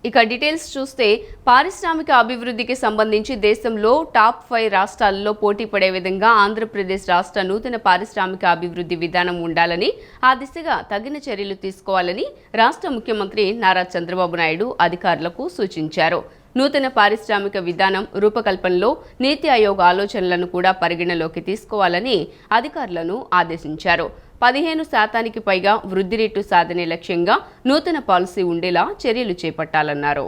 ఇక డీటెయిల్స్ చూస్తే పారిశ్రామిక అభివృద్ధికి సంబంధించి దేశంలో టాప్ 5 రాష్ట్రాల్లో పోటీ పడే విధంగా ఆంధ్రప్రదేశ్ రాష్ట్ర నూతన పారిశ్రామిక అభివృద్ధి విధానం ఉండాలని, ఆ దిశగా తగిన చర్యలు తీసుకోవాలని రాష్ట్ర ముఖ్యమంత్రి నారా చంద్రబాబు నాయుడు అధికారులకు సూచించారు. నూతన పారిశ్రామిక విధానం రూపకల్పనలో నీతి ఆయోగ్ ఆలోచనలను కూడా పరిగణలోకి తీసుకోవాలని అధికారులను ఆదేశించారు. 15% పైగా వృద్ధి రేటు సాధనే లక్ష్యంగా నూతన పాలసీ ఉండేలా చర్యలు చేపట్టాలన్నారు.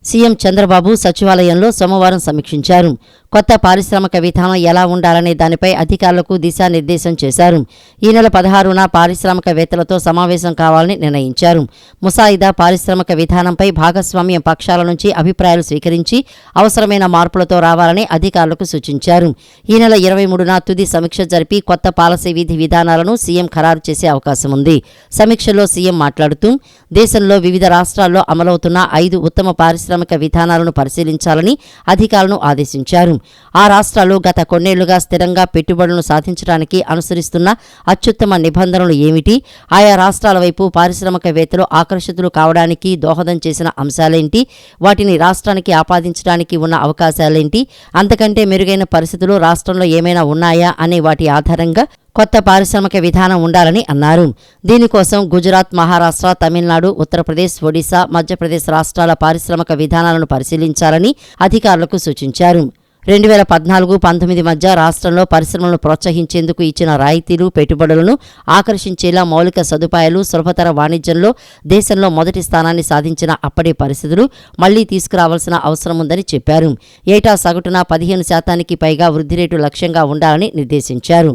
సీఎం చంద్రబాబు సచివాలయంలో సోమవారం సమీక్షించారు. కొత్త పారిశ్రామిక విధానం ఎలా ఉండాలనే దానిపై అధికారులకు దిశానిర్దేశం చేశారు. ఈ నెల 16న పారిశ్రామికవేత్తలతో సమావేశం కావాలని నిర్ణయించారు. ముసాయిదా పారిశ్రామిక విధానంపై భాగస్వామ్య పక్షాల నుంచి అభిప్రాయాలు స్వీకరించి అవసరమైన మార్పులతో రావాలని అధికారులకు సూచించారు. ఈ నెల 23న తుది సమీక్ష జరిపి కొత్త పాలసీ విధి విధానాలను సీఎం ఖరారు చేసే అవకాశం ఉంది. సమీక్షలో సీఎం మాట్లాడుతూ దేశంలో వివిధ రాష్ట్రాల్లో అమలవుతున్న 5 ఉత్తమ పారిశ్రామిక విధానాలను పరిశీలించాలని అధికారులను ఆదేశించారు. ఆ రాష్ట్రాలు గత కొన్నేళ్లుగా స్థిరంగా పెట్టుబడులను సాధించడానికి అనుసరిస్తున్న అత్యుత్తమ నిబంధనలు ఏమిటి, ఆయా రాష్ట్రాల వైపు పారిశ్రామికవేత్తలు ఆకర్షితులు కావడానికి దోహదం చేసిన అంశాలేంటి, వాటిని రాష్ట్రానికి ఆపాదించడానికి ఉన్న అవకాశాలేంటి, అంతకంటే మెరుగైన పరిస్థితులు రాష్ట్రంలో ఏమైనా ఉన్నాయా అనే వాటి ఆధారంగా కొత్త పారిశ్రామిక విధానం ఉండాలని అన్నారు. దీనికోసం గుజరాత్, మహారాష్ట్ర, తమిళనాడు, ఉత్తరప్రదేశ్, ఒడిశా, మధ్యప్రదేశ్ రాష్ట్రాల పారిశ్రామిక విధానాలను పరిశీలించాలని అధికారులకు సూచించారు. 2014-19 మధ్య రాష్ట్రంలో పరిశ్రమలను ప్రోత్సహించేందుకు ఇచ్చిన రాయితీలు, పెట్టుబడులను ఆకర్షించేలా మౌలిక సదుపాయాలు, సులభతర వాణిజ్యంలో దేశంలో మొదటి స్థానాన్ని సాధించిన అప్పటి పరిస్థితులు మళ్లీ తీసుకురావాల్సిన అవసరం ఉందని చెప్పారు. ఏటా సగటున 15% పైగా వృద్ధి రేటు లక్ష్యంగా ఉండాలని నిర్దేశించారు.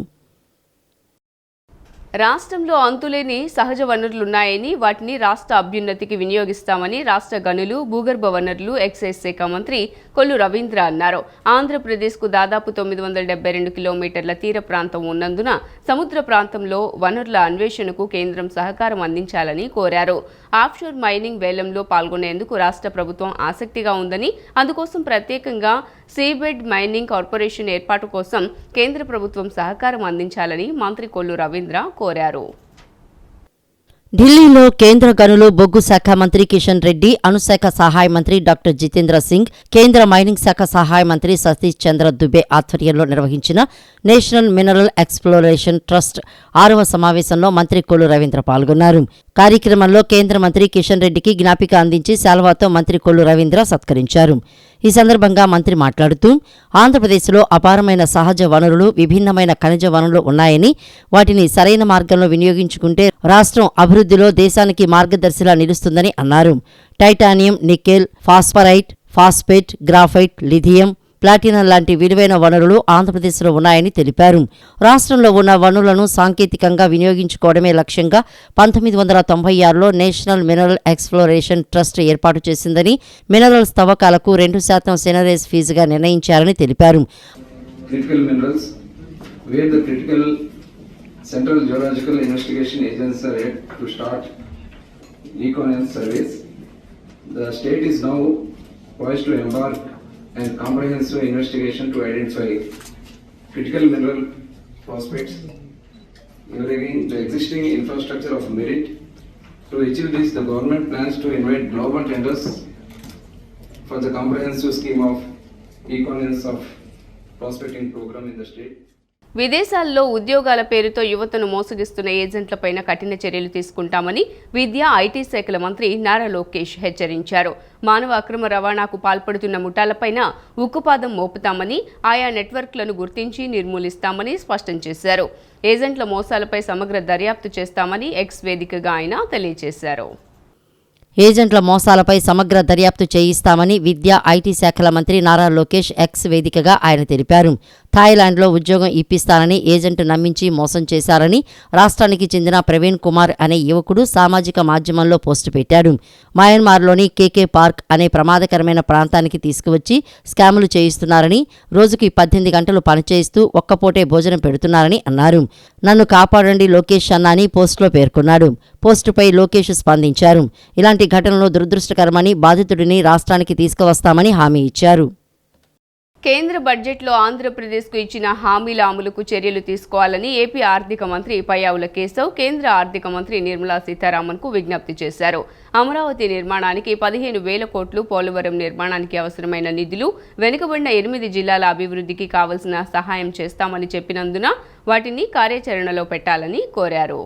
రాష్ట్రంలో అంతులేని సహజ వనరులున్నాయని, వాటిని రాష్ట్ర అభ్యున్నతికి వినియోగిస్తామని రాష్ట్ర గనులు, భూగర్భ వనరులు, ఎక్సైజ్ శాఖ మంత్రి కొల్లు రవీంద్ర అన్నారు. ఆంధ్రప్రదేశ్కు దాదాపు 972 కిలోమీటర్ల తీర ప్రాంతం ఉన్నందున సముద్ర ప్రాంతంలో వనరుల అన్వేషణకు కేంద్రం సహకారం అందించాలని కోరారు. ఆఫ్షోర్ మైనింగ్ వేలంలో పాల్గొనేందుకు రాష్ట్ర ప్రభుత్వం ఆసక్తిగా ఉందని, అందుకోసం ప్రత్యేకంగా సీబెడ్ మైనింగ్ కార్పొరేషన్ ఏర్పాటు కోసం కేంద్ర ప్రభుత్వం సహకారం అందించాలని మంత్రి కొల్లు రవీంద్ర కోరారు. ఢిల్లీలో కేంద్ర గనులు, బొగ్గు శాఖ మంత్రి కిషన్ రెడ్డి, అణుశాఖ సహాయ మంత్రి డాక్టర్ జితేంద్ర సింగ్, కేంద్ర మైనింగ్ శాఖ సహాయ మంత్రి సతీష్ చంద్ర దుబే ఆధ్వర్యంలో నిర్వహించిన నేషనల్ మినరల్ ఎక్స్ప్లోరేషన్ ట్రస్ట్ 6వ సమావేశంలో మంత్రి కొల్లు రవీంద్ర పాల్గొన్నారు. కార్యక్రమంలో కేంద్ర మంత్రి కిషన్ రెడ్డికి జ్ఞాపిక అందించి శాల్వాతో మంత్రి కొల్లు రవీంద్ర సత్కరించారు. ఈ సందర్భంగా మంత్రి మాట్లాడుతూ ఆంధ్రప్రదేశ్లో అపారమైన సహజ వనరులు, విభిన్నమైన ఖనిజ వనరులు ఉన్నాయని, వాటిని సరైన మార్గంలో వినియోగించుకుంటే రాష్ట్రం అభివృద్ధిలో దేశానికి మార్గదర్శిలా నిలుస్తుందని అన్నారు. Titanium, nickel, phosphorite, phosphate, graphite, lithium, platinum లాంటి విలువైన వనరులు ఆంధ్రప్రదేశ్లో ఉన్నాయని తెలిపారు. రాష్ట్రంలో ఉన్న వనరులను సాంకేతికంగా వినియోగించుకోవడమే లక్ష్యంగా 1996లో నేషనల్ మినరల్ ఎక్స్ప్లోరేషన్ ట్రస్ట్ ఏర్పాటు చేసిందని, మినరల్స్ తవ్వకాలకు 2% సెనరేజ్ ఫీజుగా నిర్ణయించారని తెలిపారు. Central Geological Investigation Agency are yet to start reconnaissance surveys. The state is now poised to embark on comprehensive investigation to identify critical mineral prospects, leveraging the existing infrastructure of merit. To achieve this, the government plans to invite global tenders for the comprehensive scheme of reconnaissance of prospecting program in the state. విదేశాల్లో ఉద్యోగాల పేరుతో యువతను మోసగిస్తున్న ఏజెంట్లపైన కఠిన చర్యలు తీసుకుంటామని విద్యా, IT శాఖల మంత్రి నారా లోకేష్ హెచ్చరించారు. మానవ అక్రమ రవాణాకు పాల్పడుతున్న ముఠాలపైన ఉక్కుపాదం మోపుతామని, ఆయా నెట్వర్క్లను గుర్తించి నిర్మూలిస్తామని స్పష్టం చేశారు. ఏజెంట్ల మోసాలపై సమగ్ర దర్యాప్తు చేస్తామని ఎక్స్ వేదికగా ఆయన తెలియజేశారు. ఏజెంట్ల మోసాలపై సమగ్ర దర్యాప్తు చేయిస్తామని విద్యా, ఐటీ శాఖల మంత్రి నారా లోకేష్ ఎక్స్ వేదికగా ఆయన తెలిపారు. థాయిలాండ్లో ఉద్యోగం ఇప్పిస్తానని ఏజెంట్ నమ్మించి మోసం చేశారని రాష్ట్రానికి చెందిన ప్రవీణ్ కుమార్ అనే యువకుడు సామాజిక మాధ్యమంలో పోస్టు పెట్టాడు. మయన్మార్లోని కేకే పార్క్ అనే ప్రమాదకరమైన ప్రాంతానికి తీసుకువచ్చి స్కాములు చేయిస్తున్నారని, రోజుకి 18 గంటలు పనిచేయిస్తూ ఒక్కపూటే భోజనం పెడుతున్నారని అన్నారు. నన్ను కాపాడండి లోకేష్ అన్నాని పోస్టులో పేర్కొన్నాడు. పోస్టుపై లోకేష్ స్పందించారు. ఇలాంటి ఘటనలు దురదృష్టకరమని, బాధితుడిని రాష్ట్రానికి తీసుకువస్తామని హామీ ఇచ్చారు. కేంద్ర బడ్జెట్లో ఆంధ్రప్రదేశ్కు ఇచ్చిన హామీల అమలుకు చర్యలు తీసుకోవాలని ఏపీ ఆర్థిక మంత్రి పయ్యావుల కేశవ్ కేంద్ర ఆర్థిక మంత్రి నిర్మలా సీతారామన్కు విజ్ఞప్తి చేశారు. అమరావతి నిర్మాణానికి 15,000 కోట్లు, పోలవరం నిర్మాణానికి అవసరమైన నిధులు, వెనుకబడిన 8 జిల్లాల అభివృద్ధికి కావలసిన సహాయం చేస్తామని చెప్పినందున వాటిని కార్యాచరణలో పెట్టాలని కోరారు.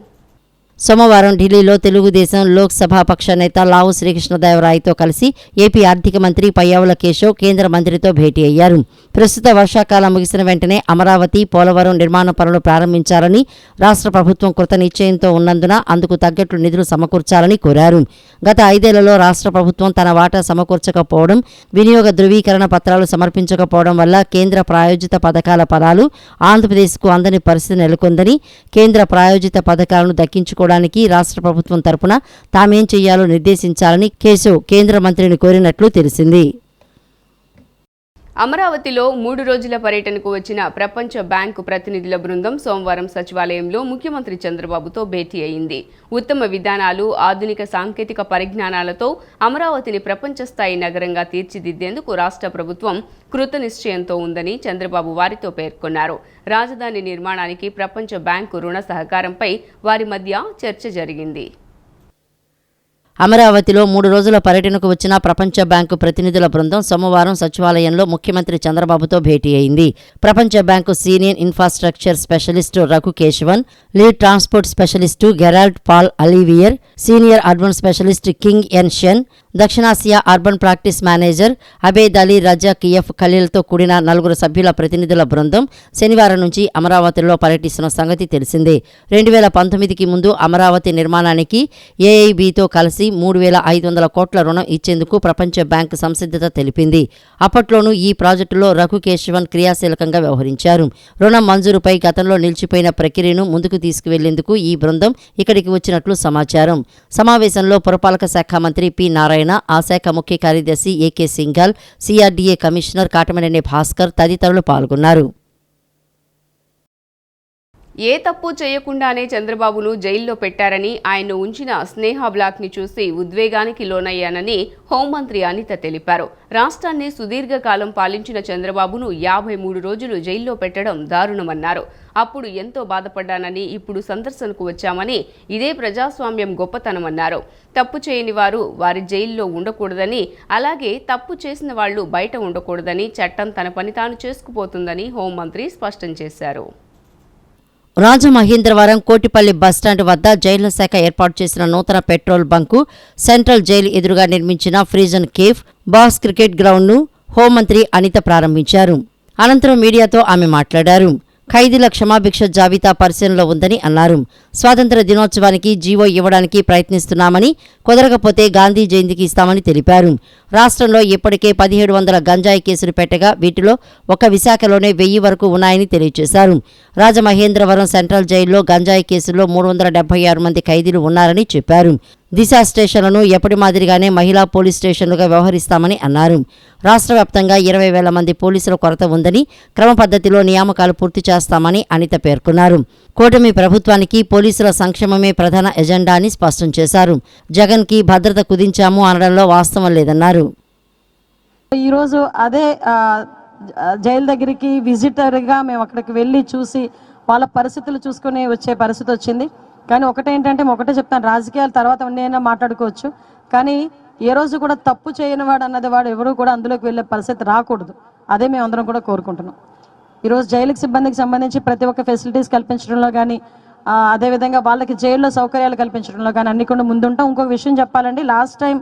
సోమవారం ఢిల్లీలో తెలుగుదేశం లోక్సభ పక్ష నేత లావు శ్రీకృష్ణదేవరాయతో కలిసి ఏపీ ఆర్థిక మంత్రి పయ్యావుల కేశవ్ కేంద్ర మంత్రితో భేటీ అయ్యారు. ప్రస్తుత వర్షాకాలం ముగిసిన వెంటనే అమరావతి, పోలవరం నిర్మాణ పనులు ప్రారంభించాలని, రాష్ట్ర ప్రభుత్వం కృత నిశ్చయంతో ఉన్నందున అందుకు తగ్గట్లు నిధులు సమకూర్చాలని కోరారు. గత 5 ఏళ్లలో రాష్ట్ర ప్రభుత్వం తన వాటా సమకూర్చకపోవడం, వినియోగ ధృవీకరణ పత్రాలు సమర్పించకపోవడం వల్ల కేంద్ర ప్రాయోజిత పథకాల ఫలాలు ఆంధ్రప్రదేశ్కు అందని పరిస్థితి నెలకొందని, కేంద్ర ప్రాయోజిత పథకాలను దక్కించుకోవడానికి రాష్ట్ర ప్రభుత్వం తరపున తామేం చేయాలో నిర్దేశించాలని కేశవ్ కేంద్ర మంత్రిని కోరినట్లు తెలిసింది. అమరావతిలో 3 రోజుల పర్యటనకు వచ్చిన ప్రపంచ బ్యాంకు ప్రతినిధుల బృందం సోమవారం సచివాలయంలో ముఖ్యమంత్రి చంద్రబాబుతో భేటీ అయింది. ఉత్తమ విధానాలు, ఆధునిక సాంకేతిక పరిజ్ఞానాలతో అమరావతిని ప్రపంచ స్థాయి నగరంగా తీర్చిదిద్దేందుకు రాష్ట్ర ప్రభుత్వం కృతనిశ్చయంతో ఉందని చంద్రబాబు వారితో పేర్కొన్నారు. రాజధాని నిర్మాణానికి ప్రపంచ బ్యాంకు రుణ సహకారంపై వారి మధ్య చర్చ జరిగింది. అమరావతిలో 3 రోజుల పర్యటనకు వచ్చిన ప్రపంచ బ్యాంకు ప్రతినిధుల బృందం సోమవారం సచివాలయంలో ముఖ్యమంత్రి చంద్రబాబుతో భేటీ అయింది. ప్రపంచ bank senior infrastructure specialist Raghu Kesavan, lead transport specialist Gerald Paul Olivier, senior urban specialist King N Shen, దక్షిణాసియా urban practice manager Abed Ali Razak F ఖలీల్తో కూడిన 4 సభ్యుల ప్రతినిధుల బృందం శనివారం నుంచి అమరావతిలో పర్యటిస్తున్న సంగతి తెలిసిందే. 2019కి ముందు అమరావతి నిర్మాణానికి ఏఐబితో కలిసి 3,500 కోట్ల రుణం ఇచ్చేందుకు ప్రపంచ బ్యాంకు సంసిద్ధత తెలిపింది. అప్పట్లోనూ ఈ ప్రాజెక్టులో రఘు కేశవన్ క్రియాశీలకంగా వ్యవహరించారు. రుణం మంజూరుపై గతంలో నిలిచిపోయిన ప్రక్రియను ముందుకు తీసుకువెళ్లేందుకు ఈ బృందం ఇక్కడికి వచ్చినట్లు సమాచారం. సమావేశంలో పురపాలక శాఖ మంత్రి పి నారాయణ, ఆ శాఖ ముఖ్య కార్యదర్శి AK Singhal, CRDA commissioner Katamaneni Bhaskar తదితరులు పాల్గొన్నారు. ఏ తప్పు చేయకుండానే చంద్రబాబును జైల్లో పెట్టారని, ఆయన్ను ఉంచిన స్నేహ బ్లాక్ని చూసి ఉద్వేగానికి లోనయ్యానని హోంమంత్రి అనిత తెలిపారు. రాష్ట్రాన్ని సుదీర్ఘకాలం పాలించిన చంద్రబాబును 53 రోజులు జైల్లో పెట్టడం దారుణమన్నారు. అప్పుడు ఎంతో బాధపడ్డానని, ఇప్పుడు సందర్శనకు వచ్చామని, ఇదే ప్రజాస్వామ్యం గొప్పతనమన్నారు. తప్పు చేయని వారు వారి జైల్లో ఉండకూడదని, అలాగే తప్పు చేసిన వాళ్లు బయట ఉండకూడదని, చట్టం తన పని తాను చేసుకుపోతుందని హోంమంత్రి స్పష్టం చేశారు. రాజమహేంద్రవరం కోటిపల్లి బస్టాండ్ వద్ద జైళ్ల శాఖ ఏర్పాటు చేసిన నూతన పెట్రోల్ బంకు, సెంట్రల్ జైలు ఎదురుగా నిర్మించిన ఫ్రీజన్ కేఫ్, బాక్స్ క్రికెట్ గ్రౌండ్ను హోంమంత్రి అనిత ప్రారంభించారు. అనంతరం మీడియాతో ఆమె మాట్లాడారు. ఖైదీల క్షమాభిక్ష జాబితా పరిశీలనలో ఉందని అన్నారు. స్వాతంత్ర దినోత్సవానికి జీవో ఇవ్వడానికి ప్రయత్నిస్తున్నామని, కుదరకపోతే గాంధీ జయంతికి ఇస్తామని తెలిపారు. రాష్ట్రంలో ఇప్పటికే 1700 గంజాయి కేసులు పెట్టగా వీటిలో ఒక విశాఖలోనే 1000 వరకు ఉన్నాయని తెలియజేశారు. రాజమహేంద్రవరం సెంట్రల్ జైల్లో గంజాయి కేసుల్లో 376 మంది ఖైదీలు ఉన్నారని చెప్పారు. దిశ స్టేషన్లను ఎప్పటి మాదిరిగానే మహిళా పోలీస్ స్టేషన్లుగా వ్యవహరిస్తామని అన్నారు. రాష్ట్ర వ్యాప్తంగా 20,000 మంది పోలీసుల కొరత ఉందని, క్రమ పద్ధతిలో నియామకాలు పూర్తి చేస్తామని అనిత పేర్కొన్నారు. కూటమి ప్రభుత్వానికి పోలీసుల సంక్షేమమే ప్రధాన ఎజెండా అని స్పష్టం చేశారు. జగన్కి భద్రత కుదించాము అనడంలో వాస్తవం లేదన్నారు. ఈరోజు అదే జైలు దగ్గరికి విజిటర్గా మేము అక్కడికి వెళ్ళి చూసి వాళ్ళ పరిస్థితులు చూసుకుని వచ్చే పరిస్థితి వచ్చింది. కానీ ఒకటేంటంటే ఒకటే చెప్తాను, రాజకీయాల తర్వాత ఉన్నైనా మాట్లాడుకోవచ్చు, కానీ ఏ రోజు కూడా తప్పు చేయని వాడు అన్నది వాడు ఎవరు కూడా అందులోకి వెళ్ళే పరిస్థితి రాకూడదు. అదే మేము అందరం కూడా కోరుకుంటున్నాం. ఈరోజు జైలుకి సిబ్బందికి సంబంధించి ప్రతి ఒక్క ఫెసిలిటీస్ కల్పించడంలో కానీ, అదేవిధంగా వాళ్ళకి జైల్లో సౌకర్యాలు కల్పించడంలో కానీ అన్ని కూడా ముందుంటాం. ఇంకొక విషయం చెప్పాలండి, లాస్ట్ టైం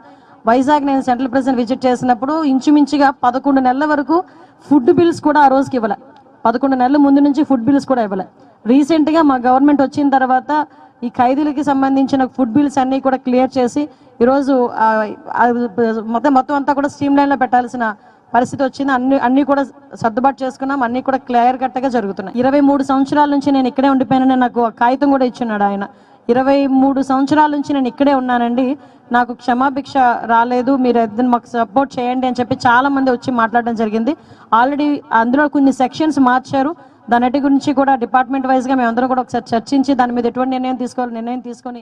వైజాగ్ నేను సెంట్రల్ ప్రిజన్ విజిట్ చేసినప్పుడు ఇంచుమించుగా 11 నెలల వరకు ఫుడ్ బిల్స్ కూడా ఆ రోజుకి ఇవ్వలే. 11 నెలల ముందు నుంచి ఫుడ్ బిల్స్ కూడా ఇవ్వలే. రీసెంట్గా మా గవర్నమెంట్ వచ్చిన తర్వాత ఈ ఖైదీలకి సంబంధించిన ఫుడ్ బిల్స్ అన్నీ కూడా క్లియర్ చేసి ఈరోజు మొత్తం అంతా కూడా స్ట్రీమ్ లైన్లో పెట్టాల్సిన పరిస్థితి వచ్చింది. అన్ని కూడా సర్దుబాటు చేసుకున్నాం, అన్ని కూడా క్లియర్ కట్గా జరుగుతున్నాయి. 23 సంవత్సరాల నుంచి నేను ఇక్కడే ఉండిపోయానని నాకు కాగితం కూడా ఇచ్చున్నాడు ఆయన. 23 సంవత్సరాల నుంచి నేను ఇక్కడే ఉన్నానండి, నాకు క్షమాభిక్ష రాలేదు, మీరు మాకు సపోర్ట్ చేయండి అని చెప్పి చాలా మంది వచ్చి మాట్లాడడం జరిగింది. ఆల్రెడీ అందులో కొన్ని సెక్షన్స్ మార్చారు. దాని గురించి కూడా డిపార్ట్మెంట్ వైజ్గా మేమందరం కూడా ఒకసారి చర్చించి దాని మీద ఎటువంటి నిర్ణయం తీసుకొని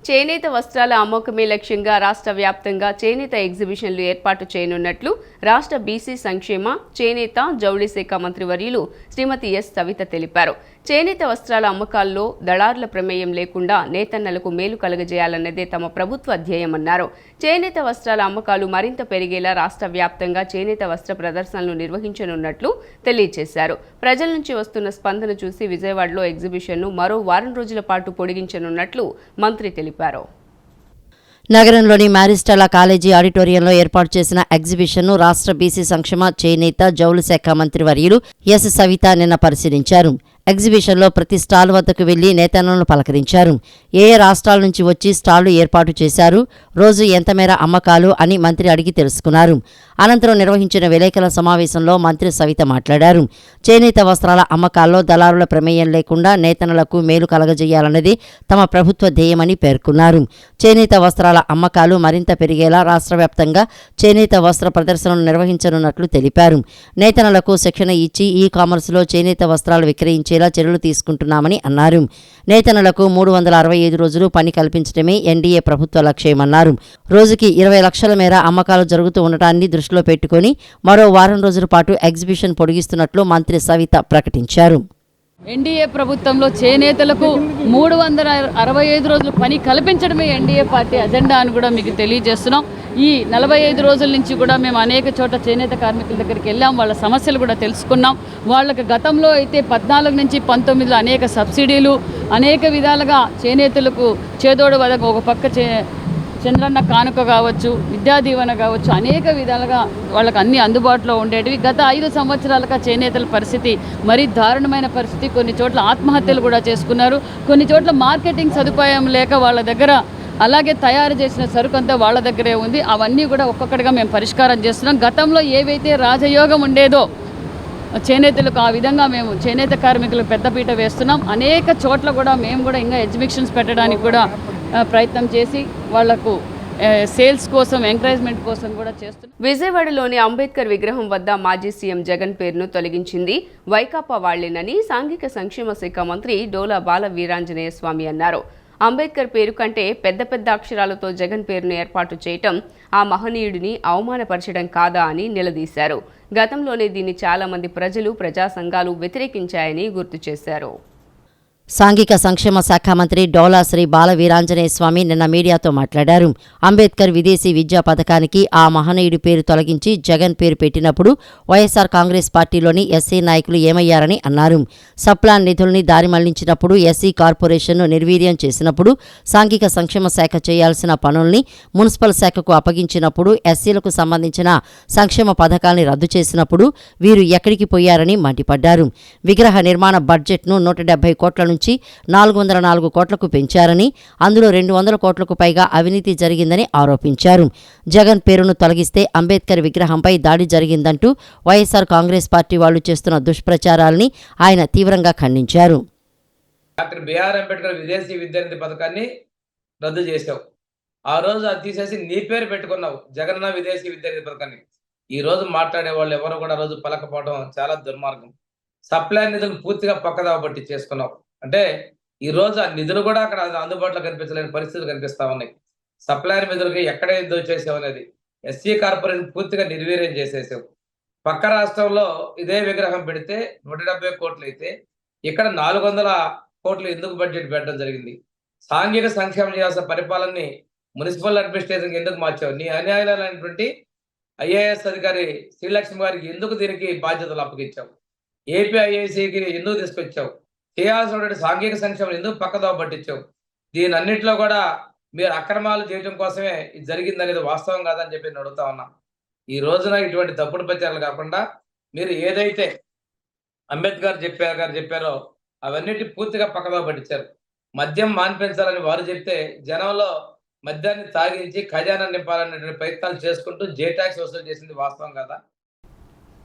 చేనేత వస్త్రాల అమ్మకమే లక్ష్యంగా రాష్ట్ర వ్యాప్తంగా చేనేత ఎగ్జిబిషన్లు ఏర్పాటు చేయనున్నట్లు రాష్ట్ర బీసీ సంక్షేమ, చేనేత, జౌళి శాఖ మంత్రివర్యులు శ్రీమతి ఎస్ సవిత తెలిపారు. చేనేత వస్త్రాల అమ్మకాల్లో దళారుల ప్రమేయం లేకుండా నేతన్నలకు మేలు కలుగజేయాలన్నదే తమ ప్రభుత్వ ధ్యేయమన్నారు. చేనేత వస్త్రాల అమ్మకాలు మరింత పెరిగేలా రాష్ట్ర వ్యాప్తంగా చేనేత వస్త్ర ప్రదర్శనలు నిర్వహించనున్నట్లు తెలియజేశారు. ప్రజల నుంచి వస్తున్న స్పందన చూసి విజయవాడలో ఎగ్జిబిషన్ను మరో వారం రోజుల పాటు పొడిగించనున్నట్లు మంత్రి తెలిపారు. నగరంలోని మ్యారిస్టలా కాలేజీ ఆడిటోరియంలో ఏర్పాటు చేసిన ఎగ్జిబిషన్ను రాష్ట్ర బీసీ సంక్షేమ, చేనేత, జౌళి శాఖ మంత్రి వర్యులు ఎస్ సవిత నిన్న పరిశీలించారు. ఎగ్జిబిషన్లో ప్రతి స్టాల్ వద్దకు వెళ్లి నేతన్నలను పలకరించారు. ఏ రాష్ట్రాల నుంచి వచ్చి స్టాళ్లు ఏర్పాటు చేశారు, రోజు ఎంత మేర అమ్మకాలు అని మంత్రి అడిగి తెలుసుకున్నారు. అనంతరం నిర్వహించిన విలేకరుల సమావేశంలో మంత్రి సవిత మాట్లాడారు. చేనేత వస్త్రాల అమ్మకాల్లో దళారుల ప్రమేయం లేకుండా నేతన్నలకు మేలు కలగజేయాలన్నది తమ ప్రభుత్వ ధ్యేయమని పేర్కొన్నారు. చేనేత వస్త్రాల అమ్మకాలు మరింత పెరిగేలా రాష్ట్ర వ్యాప్తంగా చేనేత వస్త్ర ప్రదర్శనలు నిర్వహించనున్నట్లు తెలిపారు. నేతన్నలకు శిక్షణ ఇచ్చి ఈ కామర్స్లో చేనేత వస్త్రాలు విక్రయించేలా చర్యలు తీసుకుంటున్నామని అన్నారు. నేతన్నలకు 365 రోజులు పని కల్పించడమే ఎన్డీఏ ప్రభుత్వ లక్ష్యమన్నారు. రోజుకి 20 లక్షల మేర అమ్మకాలు జరుగుతూ ఉండటాన్ని దృష్టిలో పెట్టుకుని మరో వారం రోజుల పాటు ఎగ్జిబిషన్ పొడిగిస్తున్నట్లు మంత్రి సవిత ప్రకటించారు. ఎన్డీఏ ప్రభుత్వంలో చేనేతలకు 365 రోజులు పని కల్పించడమే ఎన్డీఏ పార్టీ అజెండా అని కూడా మీకు తెలియజేస్తున్నాం. ఈ 45 రోజుల నుంచి కూడా మేము అనేక చోట్ల చేనేత కార్మికుల దగ్గరికి వెళ్ళాం. వాళ్ళ సమస్యలు కూడా తెలుసుకున్నాం. వాళ్ళకి గతంలో అయితే 14 నుంచి 19లో అనేక సబ్సిడీలు, అనేక విధాలుగా చేనేతలకు చేదోడు వదకు ఒక పక్క చంద్రన్న కానుక కావచ్చు, విద్యా దీవెన కావచ్చు, అనేక విధాలుగా వాళ్ళకి అన్ని అందుబాటులో ఉండేటివి. గత 5 సంవత్సరాలుగా చేనేతల పరిస్థితి మరీ దారుణమైన పరిస్థితి. కొన్ని చోట్ల ఆత్మహత్యలు కూడా చేసుకున్నారు. కొన్ని చోట్ల మార్కెటింగ్ సదుపాయం లేక వాళ్ళ దగ్గర అలాగే తయారు చేసిన సరుకు అంతా వాళ్ళ దగ్గరే ఉంది. అవన్నీ కూడా ఒక్కొక్కటిగా మేము పరిష్కారం చేస్తున్నాం. గతంలో ఏవైతే రాజయోగం ఉండేదో చేనేతలకు, ఆ విధంగా మేము చేనేత కార్మికులకు పెద్దపీట వేస్తున్నాం. అనేక చోట్ల కూడా మేము కూడా ఇంకా ఎగ్జిబిషన్స్ పెట్టడానికి కూడా ప్రయత్నం చేసి వాళ్లకు సేల్స్ కోసం, ఎంకరేజ్మెంట్ కోసం కూడా చేస్తున్నాం. విజయవాడలోని అంబేద్కర్ విగ్రహం వద్ద మాజీ సీఎం జగన్ పేరును తొలగించింది వైకాపా వాళ్లేనని సాంఘిక సంక్షేమ శాఖ మంత్రి డోలా బాల వీరాంజనేయ స్వామి అన్నారు. అంబేద్కర్ పేరు కంటే పెద్ద పెద్ద అక్షరాలతో జగన్ పేరును ఏర్పాటు చేయటం ఆ మహనీయుడిని అవమానపరచడం కాదా అని నిలదీశారు. గతంలోనే దీన్ని చాలా మంది ప్రజలు, ప్రజా సంఘాలు వ్యతిరేకించాయని గుర్తు చేశారు. సాంఘిక సంక్షేమ శాఖ మంత్రి డోలా శ్రీ బాల వీరాంజనేయ స్వామి నిన్న మీడియాతో మాట్లాడారు. అంబేద్కర్ విదేశీ విద్యా పథకానికి ఆ మహనీయుడి పేరు తొలగించి జగన్ పేరు పెట్టినప్పుడు వైఎస్ఆర్ కాంగ్రెస్ పార్టీలోని ఎస్సీ నాయకులు ఏమయ్యారని అన్నారు. సప్లాన్ నిధుల్ని దారి మళ్లించినప్పుడు, ఎస్సీ కార్పొరేషన్ను నిర్వీర్యం చేసినప్పుడు, సాంఘిక సంక్షేమ శాఖ చేయాల్సిన పనుల్ని మున్సిపల్ శాఖకు అప్పగించినప్పుడు, ఎస్సీలకు సంబంధించిన సంక్షేమ పథకాల్ని రద్దు చేసినప్పుడు వీరు ఎక్కడికి పోయారని మండిపడ్డారు. విగ్రహ నిర్మాణ బడ్జెట్ను 170 కోట్ల నుంచి 404 కోట్లకు పెంచారని, అందులో 200 కోట్లకు పైగా అవినీతి జరిగిందని ఆరోపించారు. జగన్ పేరును తొలగిస్తే అంబేద్కర్ విగ్రహంపై దాడి జరిగిందంటూ వైఎస్ఆర్ కాంగ్రెస్ పార్టీ వాళ్లు చేస్తున్న దుష్ప్రచారాల్ని ఆయన తీవ్రంగా ఖండించారు. డాక్టర్ బిఆర్ అంబేద్కర్ విదేశీ విద్యానిధి పథకాన్ని రద్దు చేశావు. ఆ రోజు అది తీసేసి నీ పేరు పెట్టుకున్నావు, జగనన్న విదేశీ విద్యానిధి పథకాన్ని. ఈ రోజు మాట్లాడే వాళ్ళు ఎవరు కూడా రోజు పలకపోవడం చాలా దుర్మార్గం. సప్లై నిధులు పూర్తిగా పక్కదావ బట్టి చేసుకున్నావు. అంటే ఈ రోజు ఆ నిధులు కూడా అక్కడ అందుబాటులో కనిపించలేని పరిస్థితులు కనిపిస్తా ఉన్నాయి. సప్లైర్ నిధులకి ఎక్కడ ఏదో చేసావు అనేది ఎస్సీ కార్పొరేషన్ పూర్తిగా నిర్వీర్యం చేసేసావు. పక్క రాష్ట్రంలో ఇదే విగ్రహం పెడితే 170 కోట్లు అయితే ఇక్కడ 400 కోట్లు ఎందుకు బడ్జెట్ పెట్టడం జరిగింది? సాంఘిక సంక్షేమం చేయాల్సిన పరిపాలనని మున్సిపల్ అడ్మినిస్ట్రేషన్ ఎందుకు మార్చావు? నీ అన్యాయాలైనటువంటి ఐఏఎస్ అధికారి శ్రీలక్ష్మి గారికి ఎందుకు దీనికి బాధ్యతలు అప్పగించావు? ఏపీఐఏసీకి ఎందుకు తీసుకొచ్చావు? చేయాల్సినటువంటి సాంఘిక సంక్షేమం ఎందుకు పక్కదో పట్టించావు? దీని అన్నింటిలో కూడా మీరు అక్రమాలు చేయడం కోసమే ఇది జరిగిందనేది వాస్తవం కాదని చెప్పి నేను అడుగుతా ఉన్నా. ఈ రోజున ఇటువంటి తప్పుడు ప్రచారాలు కాకుండా మీరు ఏదైతే అంబేద్కర్ చెప్పారో అవన్నిటి పూర్తిగా పక్కదో పట్టించారు. మద్యం మాన్పించాలని వారు చెప్తే జనంలో మద్యాన్ని తాగించి ఖజానా నింపాలనేటువంటి ప్రయత్నాలు చేసుకుంటూ జే ట్యాక్స్ వసూలు చేసింది వాస్తవం కదా?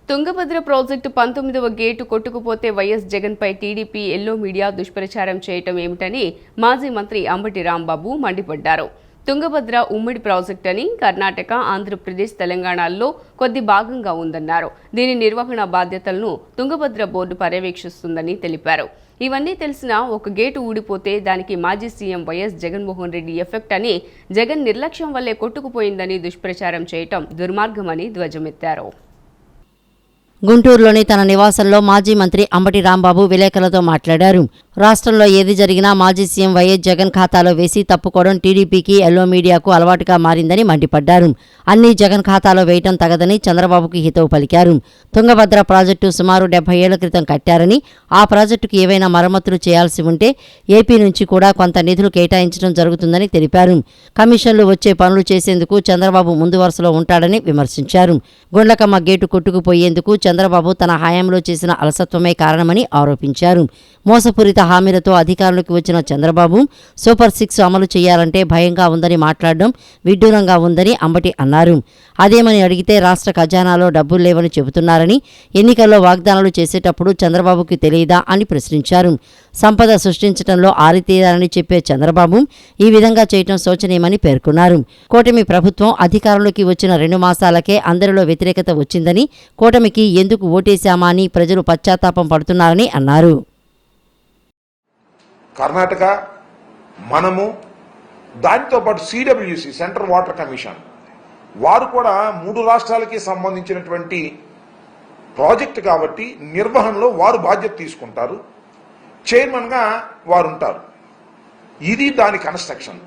తుంగభద్ర ప్రాజెక్టు 19వ గేటు కొట్టుకుపోతే వైఎస్ జగన్పై టీడీపీ ఎల్లో మీడియా దుష్ప్రచారం చేయటం ఏమిటని మాజీ మంత్రి అంబటి రాంబాబు మండిపడ్డారు. తుంగభద్ర ఉమ్మడి ప్రాజెక్ట్ అని కర్ణాటక, ఆంధ్రప్రదేశ్, తెలంగాణలో కొద్ది భాగంగా ఉందన్నారు. దీని నిర్వహణ బాధ్యతలను తుంగభద్ర బోర్డు పర్యవేక్షిస్తుందని తెలిపారు. ఇవన్నీ తెలిసినా ఒక గేటు ఊడిపోతే దానికి మాజీ CM YS Jaganmohan Reddy effect అని, జగన్ నిర్లక్ష్యం వల్లే కొట్టుకుపోయిందని దుష్ప్రచారం చేయటం దుర్మార్గమని ధ్వజమెత్తారు. గుంటూరులోని తన నివాసంలో మాజీ మంత్రి అంబటి రాంబాబు విలేకరులతో మాట్లాడారు. రాష్ట్రంలో ఏది జరిగినా మాజీ సీఎం వైఎస్ జగన్ ఖాతాలో వేసి తప్పుకోవడం టీడీపీకి ఎల్లో మీడియాకు అలవాటుగా మారిందని మండిపడ్డారు. అన్నీ జగన్ ఖాతాలో వేయటం తగదని చంద్రబాబుకి హితవు పలికారు. తుంగభద్ర ప్రాజెక్టు సుమారు 70 ఏళ్ల క్రితం కట్టారని, ఆ ప్రాజెక్టుకు ఏవైనా మరమ్మతులు చేయాల్సి ఉంటే ఏపీ నుంచి కూడా కొంత నిధులు కేటాయించడం జరుగుతుందని తెలిపారు. కమిషన్లు వచ్చే పనులు చేసేందుకు చంద్రబాబు ముందు వరుసలో ఉంటాడని విమర్శించారు. గుండ్లకమ్మ గేటు కొట్టుకుపోయేందుకు చంద్రబాబు తన హయాంలో చేసిన అలసత్వమే కారణమని ఆరోపించారు. మోసపూరిత హామీలతో అధికారంలోకి వచ్చిన చంద్రబాబు సూపర్ 6 అమలు చేయాలంటే భయంగా ఉందని మాట్లాడడం విడ్డూరంగా ఉందని అంబటి అన్నారు. అదేమని అడిగితే రాష్ట్ర ఖజానాలో డబ్బులు లేవని చెబుతున్నారని, ఎన్నికల్లో వాగ్దానాలు చేసేటప్పుడు చంద్రబాబుకి తెలియదా అని ప్రశ్నించారు. సంపద సృష్టించడంలో ఆరితేరారని చెప్పే చంద్రబాబు ఈ విధంగా చేయటం శోచనీయమని పేర్కొన్నారు. కూటమి ప్రభుత్వం అధికారంలోకి వచ్చిన 2 మాసాలకే అందరిలో వ్యతిరేకత వచ్చిందని, కూటమికి ఎందుకు ఓటేశామా అని ప్రజలు పశ్చాత్తాపం పడుతున్నారని అన్నారు. కర్ణాటక, మనము, దానితో పాటు సిడబ్ల్యూసి సెంట్రల్ వాటర్ కమిషన్ వారు కూడా 3 రాష్ట్రాలకి సంబంధించినటువంటి ప్రాజెక్ట్ కాబట్టి నిర్వహణలో వారు బాధ్యత తీసుకుంటారు. చైర్మన్గా వారు ఉంటారు. ఇది దాని కన్స్ట్రక్షన్.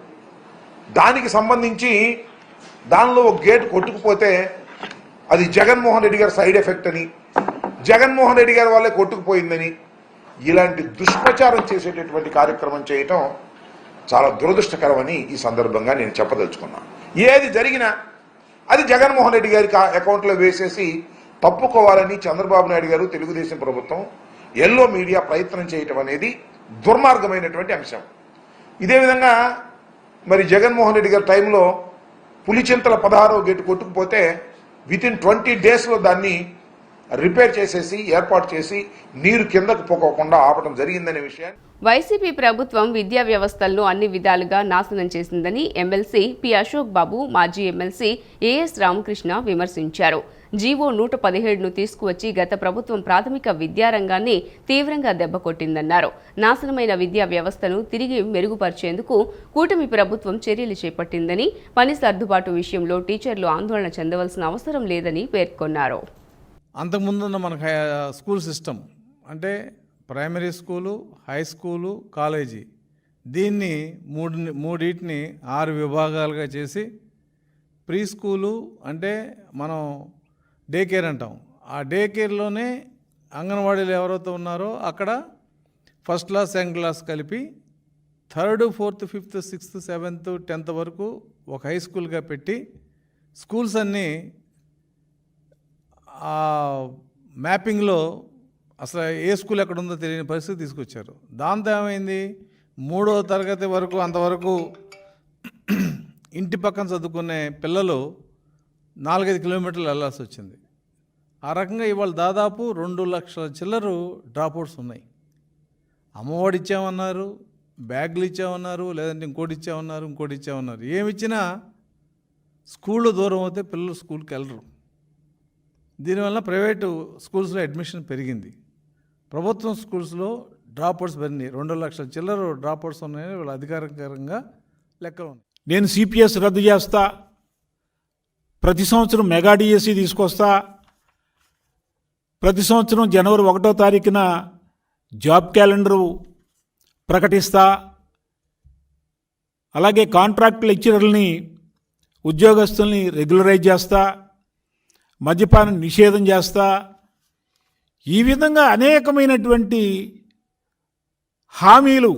దానికి సంబంధించి దానిలో ఒక గేటు కొట్టుకుపోతే అది జగన్మోహన్ రెడ్డి గారి సైడ్ ఎఫెక్ట్ అని, జగన్మోహన్ రెడ్డి గారి వల్లే కొట్టుకుపోయిందని ఇలాంటి దుష్ప్రచారం చేసేటటువంటి కార్యక్రమం చేయటం చాలా దురదృష్టకరమని ఈ సందర్భంగా నేను చెప్పదలుచుకున్నాను. ఏది జరిగినా అది జగన్మోహన్ రెడ్డి గారి అకౌంట్లో వేసేసి తప్పుకోవాలని చంద్రబాబు నాయుడు గారు, తెలుగుదేశం ప్రభుత్వం, ఎల్లో మీడియా ప్రయత్నం చేయటం అనేది దుర్మార్గమైనటువంటి అంశం. ఇదే విధంగా మరి జగన్మోహన్ రెడ్డి గారి టైంలో పులిచింతల 16వ గేటు కొట్టుకుపోతే వితిన్ 20 డేస్లో దాన్ని రిపేర్ చేసేసి ఏర్పాటు చేసి నీరు కిందకు పోకోకుండా ఆపడం జరిగిందనే విషయాన్ని వైసీపీ ప్రభుత్వం విద్యా వ్యవస్థలను అన్ని విధాలుగా నాశనం చేసిందని ఎమ్మెల్సీ పి అశోక్ బాబు, మాజీ ఎమ్మెల్సీ ఏఎస్ రామకృష్ణ విమర్శించారు. జీవో 117ను తీసుకువచ్చి గత ప్రభుత్వం ప్రాథమిక విద్యారంగాన్ని తీవ్రంగా దెబ్బకొట్టిందన్నారు. నాశనమైన విద్యా వ్యవస్థను తిరిగి మెరుగుపరిచేందుకు కూటమి ప్రభుత్వం చర్యలు చేపట్టిందని, పని సర్దుబాటు విషయంలో టీచర్లు ఆందోళన చెందవలసిన అవసరం లేదని పేర్కొన్నారు. అంతకుముందున్న మన స్కూల్ సిస్టమ్ అంటే primary school, high school, college, దీన్ని మూడింటిని 6 విభాగాలుగా చేసి ప్రీ స్కూలు అంటే మనం డే కేర్ అంటాం. ఆ డే కేర్లోనే అంగన్వాడీలు ఎవరైతే ఉన్నారో అక్కడ ఫస్ట్ క్లాస్, సెకండ్ క్లాస్ కలిపి 3rd, 4th, 5th, 6th, 7th, 10th వరకు ఒక హై స్కూల్గా పెట్టి స్కూల్స్ అన్నీ మ్యాపింగ్లో అసలు ఏ స్కూల్ ఎక్కడ ఉందో తెలియని పరిస్థితి తీసుకొచ్చారు. దాంతో ఏమైంది, 3వ తరగతి వరకు అంతవరకు ఇంటి పక్కన చదువుకునే పిల్లలు 4-5 కిలోమీటర్లు వెళ్ళాల్సి వచ్చింది. ఆ రకంగా ఇవాళ దాదాపు 2 లక్షల చిల్లరు డ్రాప్అవుట్స్ ఉన్నాయి. అమ్మఒడి ఇచ్చామన్నారు, బ్యాగులు ఇచ్చామన్నారు, లేదంటే ఇంకోటి ఇచ్చామన్నారు. ఏమిచ్చినా స్కూళ్ళు దూరం అవుతే పిల్లలు స్కూల్కి వెళ్ళరు. దీనివల్ల ప్రైవేటు స్కూల్స్లో అడ్మిషన్ పెరిగింది. ప్రభుత్వం స్కూల్స్లో డ్రాప్అవుట్స్ పెరిగినాయి. 2 లక్షల చిల్లర డ్రాప్అవుట్స్ ఉన్నాయని వీళ్ళు అధికారికంగా లెక్కలు ఉన్నాయి. నేను సిపిఎస్ రద్దు చేస్తా, ప్రతి సంవత్సరం మెగా డిఎస్సి తీసుకొస్తా, ప్రతి సంవత్సరం జనవరి 1వ తారీఖున జాబ్ క్యాలెండరు ప్రకటిస్తా, అలాగే కాంట్రాక్ట్ లెక్చరర్లని, ఉద్యోగస్తుల్ని రెగ్యులరైజ్ చేస్తా, మద్యపాన నిషేధం చేస్తా, ఈ విధంగా అనేకమైనటువంటి హామీలు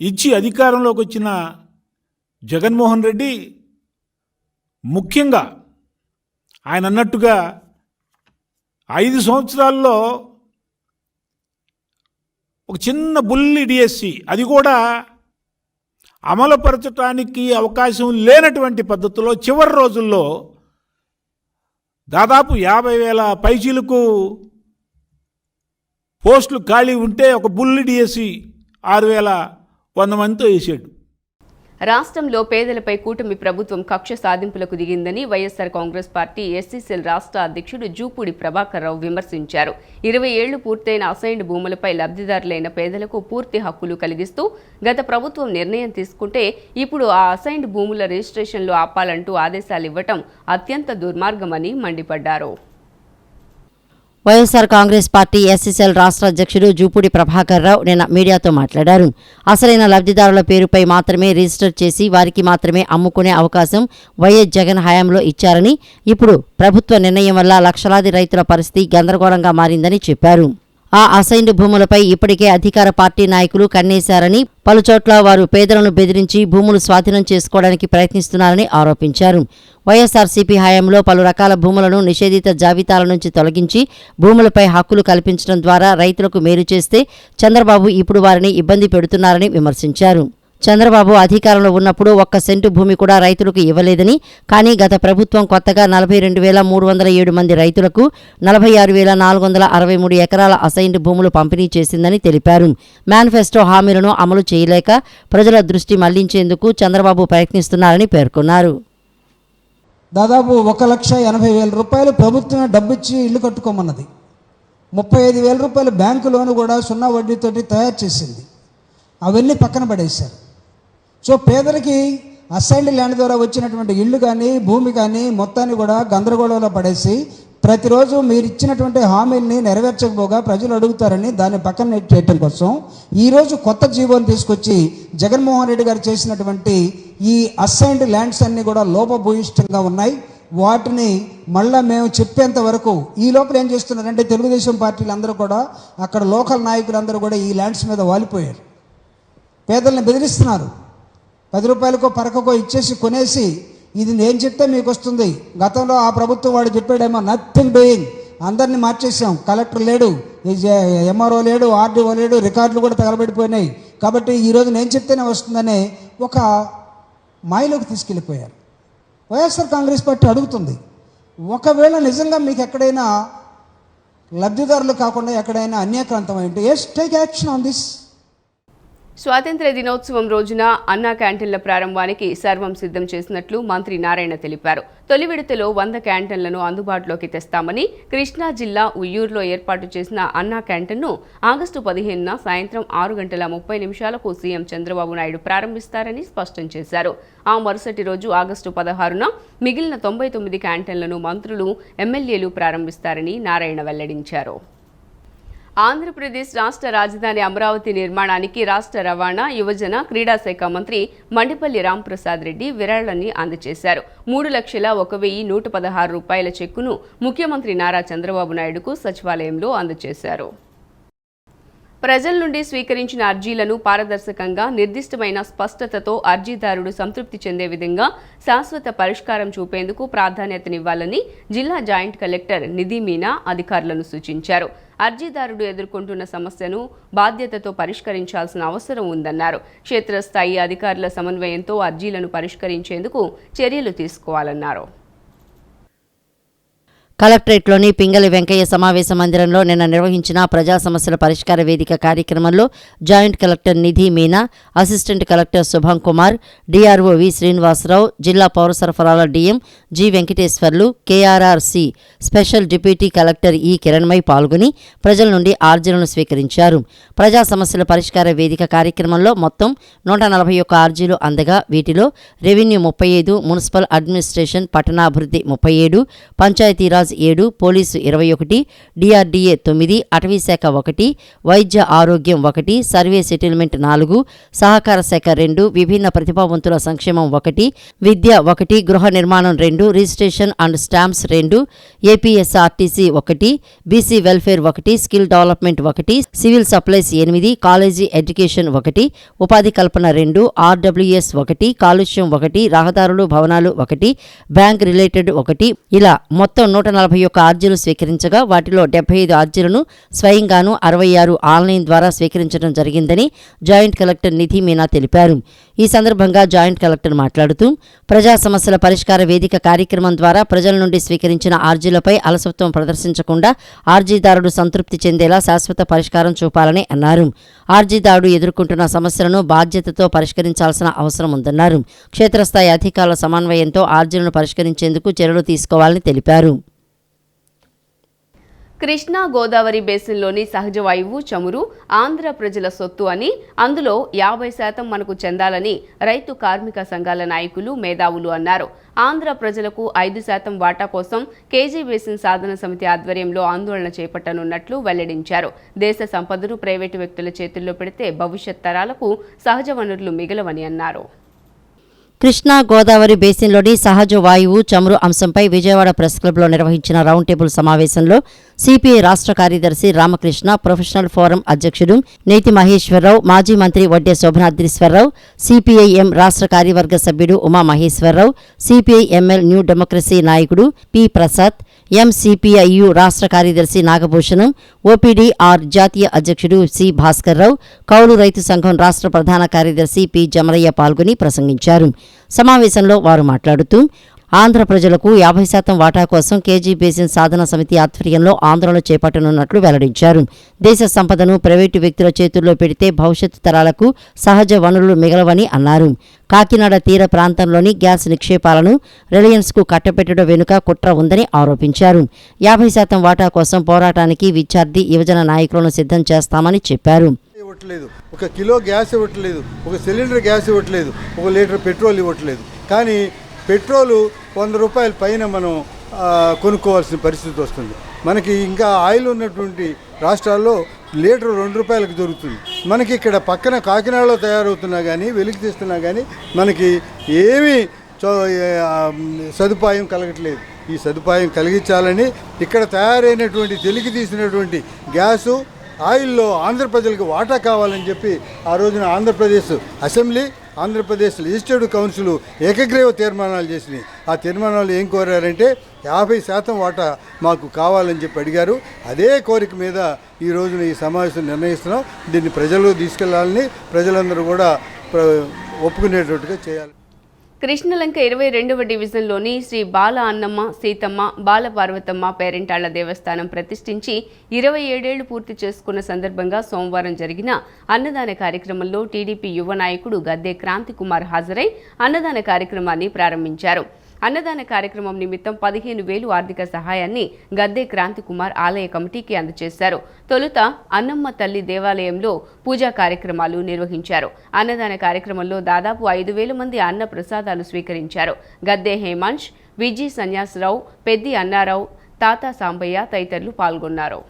ఇచ్చి అధికారంలోకి వచ్చిన జగన్మోహన్ రెడ్డి ముఖ్యంగా ఆయన అన్నట్టుగా 5 సంవత్సరాల్లో ఒక చిన్న బుల్లి డిఎస్సి, అది కూడా అమలుపరచడానికి అవకాశం లేనటువంటి పద్ధతిలో చివరి రోజుల్లో దాదాపు 50,000 పైచీలకు పోస్టులు ఖాళీ ఉంటే ఒక బుల్లి డిఎస్సి 6,100 మందితో వేసాడు. రాష్ట్రంలో పేదలపై కూటమి ప్రభుత్వం కక్ష సాధింపులకు దిగిందని వైఎస్ఆర్ కాంగ్రెస్ పార్టీ ఎస్సీసీఎల్ రాష్ట్ర అధ్యక్షుడు జూపూడి ప్రభాకర్ రావు విమర్శించారు. 20 ఏళ్లు పూర్తయిన అసైన్డ్ భూములపై లబ్ధిదారులైన పేదలకు పూర్తి హక్కులు కలిగిస్తూ గత ప్రభుత్వం నిర్ణయం తీసుకుంటే ఇప్పుడు ఆ అసైన్డ్ భూముల రిజిస్ట్రేషన్లు ఆపాలంటూ ఆదేశాలు ఇవ్వటం అత్యంత దుర్మార్గమని మండిపడ్డారు. వైఎస్ఆర్ కాంగ్రెస్ పార్టీ ఎస్ఎస్ఎల్ రాష్ట్ర అధ్యక్షుడు జూపూడి ప్రభాకర్ రావు నిన్న మీడియాతో మాట్లాడారు. అసలైన లబ్ధిదారుల పేరుపై మాత్రమే రిజిస్టర్ చేసి వారికి మాత్రమే అమ్ముకునే అవకాశం వైఎస్ జగన్ హయాంలో ఇచ్చారని, ఇప్పుడు ప్రభుత్వ నిర్ణయం వల్ల లక్షలాది రైతుల పరిస్థితి గందరగోళంగా మారిందని చెప్పారు. ఆ అసైన్డ్ భూములపై ఇప్పటికే అధికార పార్టీ నాయకులు కన్నేశారని, పలుచోట్ల వారు పేదలను బెదిరించి భూములు స్వాధీనం చేసుకోవడానికి ప్రయత్నిస్తున్నారని ఆరోపించారు. వైఎస్ఆర్సీపీ హయాంలో పలు రకాల భూములను నిషేధిత జాబితాల నుంచి తొలగించి భూములపై హక్కులు కల్పించడం ద్వారా రైతులకు మేలు చేస్తే చంద్రబాబు ఇప్పుడు వారిని ఇబ్బంది పెడుతున్నారని విమర్శించారు. చంద్రబాబు అధికారంలో ఉన్నప్పుడు 1 సెంటు భూమి కూడా రైతులకు ఇవ్వలేదని, కానీ గత ప్రభుత్వం కొత్తగా 42,307 మంది రైతులకు 46,463 ఎకరాల అసైన్డ్ భూములు పంపిణీ చేసిందని తెలిపారు. మేనిఫెస్టో హామీలను అమలు చేయలేక ప్రజల దృష్టి మళ్లించేందుకు చంద్రబాబు ప్రయత్నిస్తున్నారని పేర్కొన్నారు. దాదాపు 1,80,000 రూపాయలు ప్రభుత్వమే డబ్బిచ్చి ఇల్లు కట్టుకోమన్నది. 35,000 రూపాయలు బ్యాంకు లోను కూడా 0 వడ్డీతోటి తయారు చేసింది. అవన్నీ పక్కన పడేశారు. సో పేదలకి అసైన్డ్ ల్యాండ్ ద్వారా వచ్చినటువంటి ఇల్లు కానీ భూమి కానీ మొత్తాన్ని కూడా గందరగోళంలో పడేసి ప్రతిరోజు మీరు ఇచ్చినటువంటి హామీల్ని నెరవేర్చకపోగా ప్రజలు అడుగుతారని దాన్ని పక్కన నెట్టేయటం కోసం ఈరోజు కొత్త జీవోని తీసుకొచ్చి జగన్మోహన్ రెడ్డి గారు చేసినటువంటి ఈ అసైన్డ్ ల్యాండ్స్ అన్నీ కూడా లోపభూయిష్టంగా ఉన్నాయి. వాటిని మళ్ళీ మేము చెప్పేంత వరకు ఈ లోపల ఏం చేస్తున్నారంటే తెలుగుదేశం పార్టీలు అందరూ కూడా అక్కడ లోకల్ నాయకులందరూ కూడా ఈ ల్యాండ్స్ మీద వాలిపోయారు. పేదల్ని బెదిరిస్తున్నారు. 10 రూపాయలకో పరకకో ఇచ్చేసి కొనేసి ఇది నేను చెప్తే మీకు వస్తుంది. గతంలో ఆ ప్రభుత్వం వాడు చెప్పాడేమో నథింగ్ డూయింగ్, అందరినీ మార్చేసాం, కలెక్టర్ లేడు, ఎంఆర్ఓ లేడు, ఆర్డీఓ లేడు, రికార్డులు కూడా తగలబడిపోయినాయి, కాబట్టి ఈరోజు నేను చెప్తేనే వస్తుందనే ఒక మాయలోకి తీసుకెళ్ళిపోయారు. వైఎస్ఆర్ కాంగ్రెస్ పార్టీ అడుగుతుంది, ఒకవేళ నిజంగా మీకు ఎక్కడైనా లబ్ధిదారులు కాకుండా ఎక్కడైనా అన్యాక్రాంతం అయింటే yes take action on this. స్వాతంత్ర్య దినోత్సవం రోజున అన్నా క్యాంటీన్ల ప్రారంభానికి సర్వం సిద్ధం చేసినట్లు మంత్రి నారాయణ తెలిపారు. తొలి విడతలో 100 క్యాంటీన్లను అందుబాటులోకి తెస్తామని, కృష్ణా జిల్లా ఉయ్యూరులో ఏర్పాటు చేసిన అన్నా క్యాంటీన్ను ఆగస్టు 15న సాయంత్రం 6:30 సీఎం చంద్రబాబు నాయుడు ప్రారంభిస్తారని స్పష్టం చేశారు. ఆ మరుసటి రోజు ఆగస్టు 16న మిగిలిన 99 క్యాంటీన్లను మంత్రులు, ఎమ్మెల్యేలు ప్రారంభిస్తారని నారాయణ వెల్లడించారు. ఆంధ్రప్రదేశ్ రాష్ట్ర రాజధాని అమరావతి నిర్మాణానికి రాష్ట్ర రవాణా, యువజన, క్రీడా శాఖ మంత్రి మండిపల్లి రాంప్రసాద్ రెడ్డి విరాళాన్ని అందజేశారు. 3,01,116 రూపాయల చెక్కును ముఖ్యమంత్రి నారా చంద్రబాబు నాయుడుకు సచివాలయంలో అందజేశారు. ప్రజల నుండి స్వీకరించిన అర్జీలను పారదర్శకంగా, నిర్దిష్టమైన స్పష్టతతో అర్జీదారుడు సంతృప్తి చెందే విధంగా శాశ్వత పరిష్కారం చూపేందుకు ప్రాధాన్యతనివ్వాలని జిల్లా జాయింట్ కలెక్టర్ నిధి మీనా అధికారులను సూచించారు. అర్జీదారుడు ఎదుర్కొంటున్న సమస్యను బాధ్యతతో పరిష్కరించాల్సిన అవసరం ఉందన్నారు. క్షేత్రస్థాయి అధికారుల సమన్వయంతో అర్జీలను పరిష్కరించేందుకు చర్యలు తీసుకోవాలన్నారు. కలెక్టరేట్లోని పింగళి వెంకయ్య సమావేశ మందిరంలో నిన్న నిర్వహించిన ప్రజా సమస్యల పరిష్కార వేదిక కార్యక్రమంలో joint collector Nidhi Meena, assistant collector Shubham Kumar, DRO V Srinivasarao, జిల్లా పౌర సరఫరాల DM G Venkateswarlu, KRRC special deputy collector E Kiranmai పాల్గొని ప్రజల నుండి అర్జీలను స్వీకరించారు. ప్రజా సమస్యల పరిష్కార వేదిక కార్యక్రమంలో మొత్తం 141 అర్జీలు అందగా వీటిలో రెవెన్యూ 35, మున్సిపల్ అడ్మినిస్ట్రేషన్ పట్టణాభివృద్ధి 37, పంచాయతీరాజ్ 7, పోలీసు 21, డిఆర్డీఏ 9, అటవీశాఖ 1, వైద్య ఆరోగ్యం 1, సర్వే సెటిల్మెంట్ 4, సహకార శాఖ 2, విభిన్న ప్రతిభావంతుల సంక్షేమం 1, విద్య 1, గృహ నిర్మాణం 2, registration and stamps 2, APSRTC 1, BC welfare 1, skill development 1, civil supplies 8, college education 1, ఉపాధి కల్పన 2, ఆర్డబ్ల్యూఎస్ 1, కాలుష్యం 1, రహదారులు భవనాలు 1, బ్యాంక్ రిలేటెడ్ 1, ఇలా మొత్తం 141 అర్జీలు స్వీకరించగా వాటిలో 75 అర్జీలను స్వయంగాను 66 ఆన్లైన్ ద్వారా స్వీకరించడం జరిగిందని జాయింట్ కలెక్టర్ నిధి మీనా తెలిపారు. ఈ సందర్భంగా జాయింట్ కలెక్టర్ మాట్లాడుతూ ప్రజా సమస్యల పరిష్కార వేదిక కార్యక్రమం ద్వారా ప్రజల నుండి స్వీకరించిన అర్జీలపై అలసత్వం ప్రదర్శించకుండా అర్జీదారుడు సంతృప్తి చెందేలా శాశ్వత పరిష్కారం చూపాలని అన్నారు. అర్జీదారుడు ఎదుర్కొంటున్న సమస్యలను బాధ్యతతో పరిష్కరించాల్సిన అవసరం ఉందన్నారు. క్షేత్రస్థాయి అధికారుల సమన్వయంతో అర్జీలను పరిష్కరించేందుకు చర్యలు తీసుకోవాలని తెలిపారు. కృష్ణా గోదావరి బేసిన్లోని సహజ వాయువు చమురు ఆంధ్ర ప్రజల సొత్తు అని, అందులో 50% మనకు చెందాలని రైతు కార్మిక సంఘాల నాయకులు మేధావులు అన్నారు. ఆంధ్ర ప్రజలకు 5% వాటా కోసం కేజీ బేసిన్ సాధన సమితి ఆధ్వర్యంలో ఆందోళన చేపట్టనున్నట్లు వెల్లడించారు. దేశ సంపదను ప్రైవేటు వ్యక్తుల చేతుల్లో పెడితే భవిష్యత్ తరాలకు సహజ వనరులు మిగలవని అన్నారు. కృష్ణా గోదావరి బేసిన్లోని సహజ వాయువు చమురు అంశంపై విజయవాడ ప్రెస్ క్లబ్లో నిర్వహించిన రౌండ్ టేబుల్ సమావేశంలో సిపిఐ రాష్ట్ర కార్యదర్శి రామకృష్ణ, ప్రొఫెషనల్ ఫోరం అధ్యక్షుడు నేతి మహేశ్వరరావు, మాజీ మంత్రి వడ్డే శోభనాద్రీశ్వరరావు, సిపిఐఎం రాష్ట్ర కార్యవర్గ సభ్యుడు ఉమా మహేశ్వరరావు, సిపిఐ ఎంఎల్ న్యూ డెమోక్రసీ నాయకుడు పి ప్రసాద్, ఎంసిపిఐయు రాష్ట్ర కార్యదర్శి నాగభూషణం, ఓపీడీఆర్ జాతీయ అధ్యక్షుడు సి భాస్కర్రావు, కౌలు రైతు సంఘం రాష్ట్ర ప్రధాన కార్యదర్శి పి జమరయ్య పాల్గొని ప్రసంగించారు. సమావేశంలో వారు మాట్లాడుతూ ఆంధ్ర ప్రజలకు 50% వాటా కోసం కేజీ బేసిన్ సాధన సమితి ఆధ్వర్యంలో ఆందోళన చేపట్టనున్నట్లు వెల్లడించారు. దేశ సంపదను ప్రైవేటు వ్యక్తుల చేతుల్లో పెడితే భవిష్యత్తు తరాలకు సహజ వనరులు మిగలవని అన్నారు. కాకినాడ తీర ప్రాంతంలోని గ్యాస్ నిక్షేపాలను రిలయన్స్కు కట్టబెట్టడం వెనుక కుట్ర ఉందని ఆరోపించారు. 50% వాటా కోసం పోరాటానికి విద్యార్థి యువజన నాయకులను సిద్ధం చేస్తామని చెప్పారు. ఇవ్వట్లేదు, ఒక కిలో గ్యాస్ ఇవ్వట్లేదు, ఒక సిలిండర్ గ్యాస్ ఇవ్వట్లేదు, ఒక లీటర్ పెట్రోల్ ఇవ్వట్లేదు. కానీ పెట్రోలు 100 రూపాయల పైన మనం కొనుక్కోవాల్సిన పరిస్థితి వస్తుంది. మనకి ఇంకా ఆయిల్ ఉన్నటువంటి రాష్ట్రాల్లో లీటర్ 2 రూపాయలకు దొరుకుతుంది. మనకి ఇక్కడ పక్కన కాకినాడలో తయారవుతున్నా కానీ, వెలికి తీస్తున్నా కానీ మనకి ఏమీ సదుపాయం కలగట్లేదు. ఈ సదుపాయం కలిగించాలని ఇక్కడ తయారైనటువంటి తెలికి తీసినటువంటి గ్యాసు ఆయిల్లో ఆంధ్ర ప్రజలకు వాటా కావాలని చెప్పి ఆ రోజున Andhra Pradesh assembly, Andhra Pradesh legislative council ఏకగ్రీవ తీర్మానాలు చేసినాయి. ఆ తీర్మానాలు ఏం కోరారంటే 50% వాటా మాకు కావాలని చెప్పి అడిగారు. అదే కోరిక మీద ఈ రోజున ఈ సమావేశం నిర్ణయిస్తున్నాం. దీన్ని ప్రజలకు తీసుకెళ్లాలని, ప్రజలందరూ కూడా ఒప్పుకునేటట్టుగా చేయాలి. కృష్ణలంక 22వ డివిజన్లోని శ్రీ బాల అన్నమ్మ, సీతమ్మ, బాల పార్వతమ్మ పేరెంటాళ్ల దేవస్థానం ప్రతిష్ఠించి 27 ఏళ్లు పూర్తి చేసుకున్న సందర్భంగా సోమవారం జరిగిన అన్నదాన కార్యక్రమంలో టీడీపీ యువ నాయకుడు గద్దె క్రాంతి కుమార్ హాజరై అన్నదాన కార్యక్రమాన్ని ప్రారంభించారు. అన్నదాన కార్యక్రమం నిమిత్తం 15,000 ఆర్థిక సహాయాన్ని గద్దె క్రాంతి కుమార్ ఆలయ కమిటీకి అందజేశారు. తొలుత అన్నమ్మ తల్లి దేవాలయంలో పూజా కార్యక్రమాలు నిర్వహించారు. అన్నదాన కార్యక్రమంలో దాదాపు 5,000 మంది అన్న ప్రసాదాలు స్వీకరించారు. గద్దె హేమాంష్, విజి సన్యాసరావు, పెద్ది అన్నారావు, తాతా సాంబయ్య తదితరులు పాల్గొన్నారు.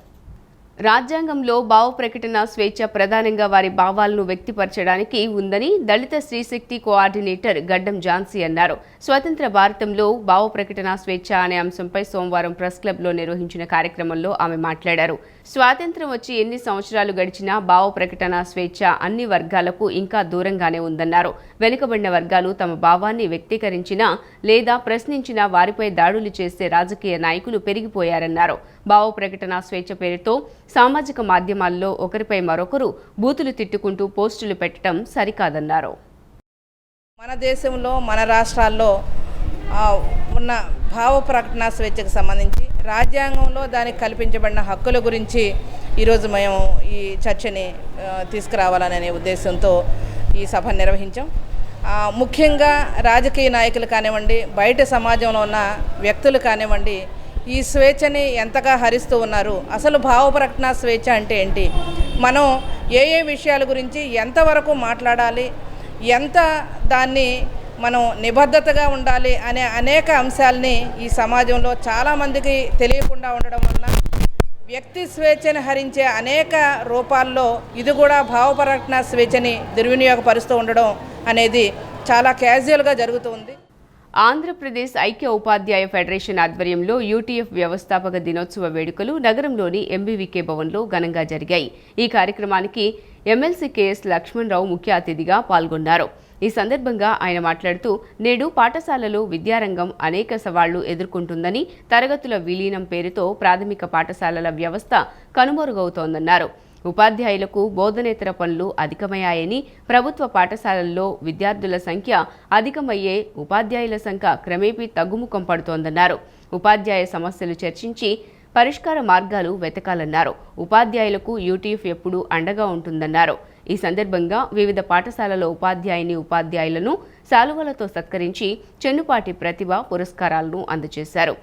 రాజ్యాంగంలో భావ ప్రకటన స్వేచ్ఛ ప్రధానంగా వారి భావాలను వ్యక్తపరచడానికి ఉందని దళిత స్త్రీశక్తి కోఆర్డినేటర్ గడ్డం ఝాన్సీ అన్నారు. స్వతంత్ర భారతంలో భావ ప్రకటన స్వేచ్ఛ అనే అంశంపై సోమవారం ప్రెస్ క్లబ్లో నిర్వహించిన కార్యక్రమంలో ఆమె మాట్లాడారు. స్వాతంత్ర్యం వచ్చి ఎన్ని సంవత్సరాలు గడిచినా భావ ప్రకటన స్వేచ్ఛ అన్ని వర్గాలకు ఇంకా దూరంగానే ఉందన్నారు. వెనుకబడిన వర్గాలు తమ భావాన్ని వ్యక్తీకరించినా లేదా ప్రశ్నించినా వారిపై దాడులు చేసే రాజకీయ నాయకులు పెరిగిపోయారన్నారు. భావ ప్రకటన స్వేచ్ఛ పేరుతో సామాజిక మాధ్యమాల్లో ఒకరిపై మరొకరు బూతులు తిట్టుకుంటూ పోస్టులు పెట్టడం సరికాదన్నారు. మన దేశంలో, మన రాష్ట్రాల్లో ఉన్న భావ ప్రకటన స్వేచ్ఛకు సంబంధించి రాజ్యాంగంలో దానికి కల్పించబడిన హక్కుల గురించి ఈరోజు మేము ఈ చర్చని తీసుకురావాలనే ఉద్దేశంతో ఈ సభ నిర్వహించాం. ముఖ్యంగా రాజకీయ నాయకులు కానివ్వండి, బయట సమాజంలో ఉన్న వ్యక్తులు కానివ్వండి, ఈ స్వేచ్ఛని ఎంతగా హరిస్తూ ఉన్నారు. అసలు భావ ప్రకటన స్వేచ్ఛ అంటే ఏంటి, మనం ఏ విషయాల గురించి ఎంతవరకు మాట్లాడాలి, ఎంత దాన్ని మనం నిబద్ధతగా ఉండాలి అనే అనేక అంశాలని ఈ సమాజంలో చాలామందికి తెలియకుండా ఉండడం వలన వ్యక్తి స్వేచ్ఛని హరించే అనేక రూపాల్లో ఇది కూడా భావ ప్రకటన స్వేచ్ఛని దుర్వినియోగపరుస్తూ ఉండడం అనేది చాలా క్యాజువల్గా జరుగుతుంది. ఆంధ్రప్రదేశ్ ఐక్య ఉపాధ్యాయ ఫెడరేషన్ ఆధ్వర్యంలో యూటీఎఫ్ వ్యవస్థాపక దినోత్సవ వేడుకలు నగరంలోని ఎంబీవీకే భవన్లో ఘనంగా జరిగాయి. ఈ కార్యక్రమానికి ఎమ్మెల్సీ కేఎస్ లక్ష్మణరావు ముఖ్య అతిథిగా పాల్గొన్నారు. ఈ సందర్భంగా ఆయన మాట్లాడుతూ నేడు పాఠశాలలో విద్యారంగం అనేక సవాళ్లు ఎదుర్కొంటుందని, తరగతుల విలీనం పేరుతో ప్రాథమిక పాఠశాలల వ్యవస్థ కనుమరుగవుతోందన్నారు. ఉపాధ్యాయులకు బోధనేతర పనులు అధికమయ్యాయని, ప్రభుత్వ పాఠశాలల్లో విద్యార్థుల సంఖ్య అధికమయ్యే ఉపాధ్యాయుల సంఖ్య క్రమేపీ తగ్గుముఖం పడుతోందన్నారు. ఉపాధ్యాయ సమస్యలు చర్చించి పరిష్కార మార్గాలు వెతకాలన్నారు. ఉపాధ్యాయులకు యూటీఎఫ్ ఎప్పుడూ అండగా ఉంటుందన్నారు. ఈ సందర్భంగా వివిధ పాఠశాలల ఉపాధ్యాయులను శాలువలతో సత్కరించి చెన్నుపాటి ప్రతిభ పురస్కారాలను అందజేశారు.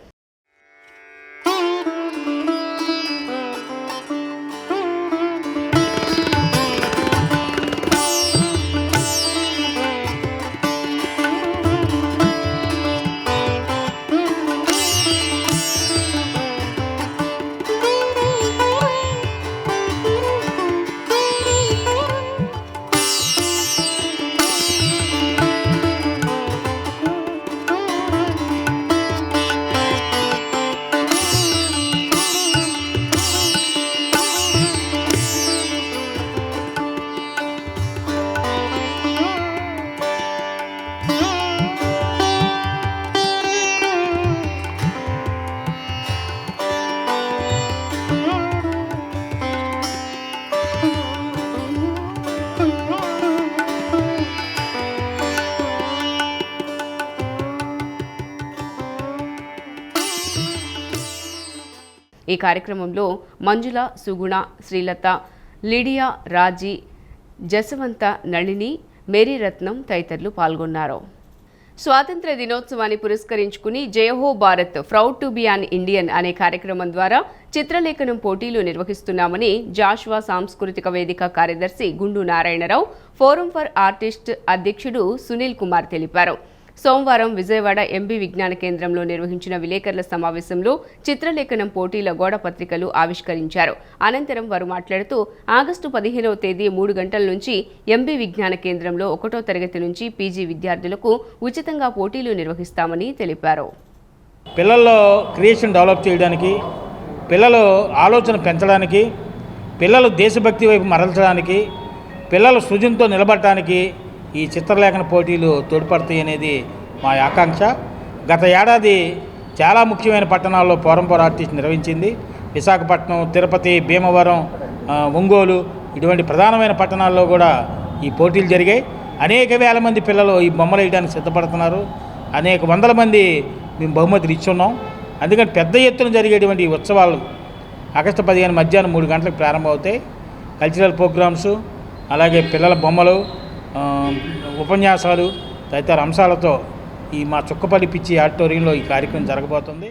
ఈ కార్యక్రమంలో మంజుల, సుగుణ, శ్రీలత, లిడియా, రాజీ, జసవంత, నళిని, మేరీరత్నం తదితరులు పాల్గొన్నారు. స్వాతంత్ర దినోత్సవాన్ని పురస్కరించుకుని Jayaho Bharat proud to be an Indian అనే కార్యక్రమం ద్వారా చిత్రలేఖనం పోటీలు నిర్వహిస్తున్నామని జాషువా సాంస్కృతిక వేదిక కార్యదర్శి గుండు నారాయణరావు, ఫోరం ఫర్ ఆర్టిస్ట్ అధ్యక్షుడు సునీల్ కుమార్ తెలిపారు. సోమవారం విజయవాడ ఎంబీ విజ్ఞాన కేంద్రంలో నిర్వహించిన విలేకరుల సమావేశంలో చిత్రలేఖనం పోటీల గోడ పత్రికలు ఆవిష్కరించారు. అనంతరం వారు మాట్లాడుతూ ఆగస్టు 15వ తేదీ 3 గంటల నుంచి ఎంబీ విజ్ఞాన కేంద్రంలో 1వ తరగతి నుంచి పీజీ విద్యార్థులకు ఉచితంగా పోటీలు నిర్వహిస్తామని తెలిపారు. పిల్లల్లో క్రియేషన్ డెవలప్ చేయడానికి, పిల్లలు ఆలోచన పెంచడానికి, పిల్లలు దేశభక్తి వైపు మరల్చడానికి, పిల్లలు సృజనతో నిలబడటానికి ఈ చిత్రలేఖన పోటీలు తోడ్పడతాయి అనేది మా ఆకాంక్ష. గత ఏడాది చాలా ముఖ్యమైన పట్టణాల్లో ఫోరం ఫర్ ఆర్టిస్ట్ నిర్వహించింది. విశాఖపట్నం, తిరుపతి, భీమవరం, ఒంగోలు ఇటువంటి ప్రధానమైన పట్టణాల్లో కూడా ఈ పోటీలు జరిగాయి. అనేక వేల మంది పిల్లలు ఈ బొమ్మలు వేయడానికి సిద్ధపడుతున్నారు. అనేక వందల మంది మేము బహుమతులు ఇచ్చున్నాం. అందుకని పెద్ద ఎత్తున జరిగేటువంటి ఈ ఉత్సవాలు ఆగస్టు 15 మధ్యాహ్నం 3 గంటలకు ప్రారంభమవుతాయి. కల్చరల్ ప్రోగ్రామ్స్, అలాగే పిల్లల బొమ్మలు, ఉపన్యాసాలు తదితర అంశాలతో ఈ మా చుక్కపల్లి పిచ్చి ఆడిటోరియంలో ఈ కార్యక్రమం జరగబోతుంది.